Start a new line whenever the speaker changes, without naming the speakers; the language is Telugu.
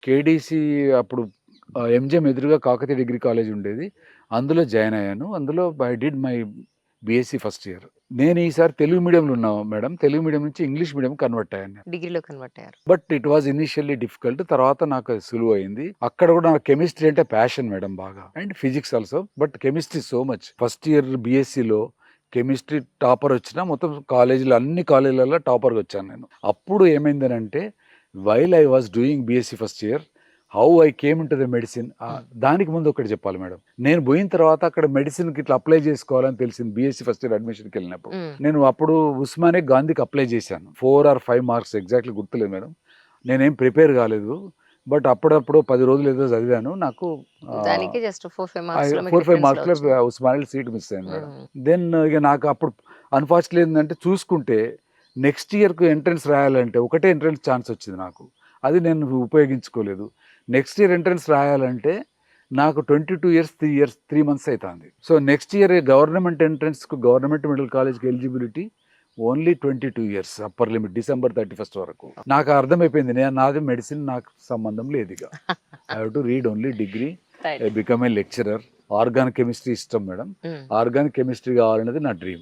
కేడీసీ అప్పుడు ఎంజిఎం ఎదురుగా కాకతీయ డిగ్రీ కాలేజ్ ఉండేది. అందులో జాయిన్ అయ్యాను. అందులో I did my BSc first year. నేను ఈసారి తెలుగు మీడియంలో ఉన్నా మేడం. తెలుగు మీడియం నుంచి ఇంగ్లీష్ మీడియం కన్వర్ట్ అయ్యాను నేను.
డిగ్రీలో కన్వర్ట్ అయ్యారు.
But it was initially difficult. తర్వాత నాకు అది సులువయింది. అక్కడ కూడా నాకు కెమిస్ట్రీ అంటే ప్యాషన్ మేడం బాగా. And physics also. But chemistry so much. First year బీఎస్సీలో కెమిస్ట్రీ టాపర్ వచ్చినా మొత్తం కాలేజీలో అన్ని కాలేజీలలో టాపర్‌గా వచ్చాను నేను. అప్పుడు ఏమైందనంటే while I was doing BSc first year how I came into the medicine. దానికి ముందు ఒకటి చెప్పాలి మేడం. నేను పోయిన తర్వాత అక్కడ మెడిసిన్‌కి ఇట్లా అప్లై చేసుకోవాలని తెలిసింది బీఎస్సీ ఫస్ట్ ఇయర్ అడ్మిషన్‌కి వెళ్ళినప్పుడు. నేను అప్పుడు ఉస్మానియా గాంధీకి అప్లై చేశాను. 4 ఆర్ 5 మార్క్స్ ఎగ్జాక్ట్‌లీ గుర్తులేదు మేడం. నేనేం ప్రిపేర్ కాలేదు. బట్ అప్పుడప్పుడు 10 రోజులు ఏదో చదివాను. నాకు
దానికి జస్ట్ 4, 5 మార్క్స్‌లో
4, 5 మార్క్స్‌లో ఉస్మానియాలో సీట్ మిస్ అయింది మేడం. దెన్ ఇక నాకు అప్పుడు అన్‌ఫార్చునేట్‌లీ ఏందంటే చూసుకుంటే నెక్స్ట్ ఇయర్‌కి ఎంట్రన్స్ రాయాలంటే ఒకటే ఎంట్రన్స్ ఛాన్స్ వచ్చింది నాకు. అది నేను ఉపయోగించుకోలేదు. నెక్స్ట్ ఇయర్ ఎంట్రన్స్ రాయాలంటే నాకు 22 ఇయర్స్ 3 మంత్స్ అవుతుంది. సో నెక్స్ట్ ఇయర్ గవర్నమెంట్ ఎంట్రన్స్‌కు గవర్నమెంట్ మెడికల్ కాలేజ్‌కి eligibility only 22 years upper limit December 31 వరకు. నాకు అర్థమైపోయింది నాది మెడిసిన్ నాకు సంబంధం లేదు ఇక. I have to read only degree. I become a lecturer. Organic chemistry ఇష్టం మేడం. ఆర్గానిక్ కెమిస్ట్రీ కావాలనేది నా డ్రీమ్.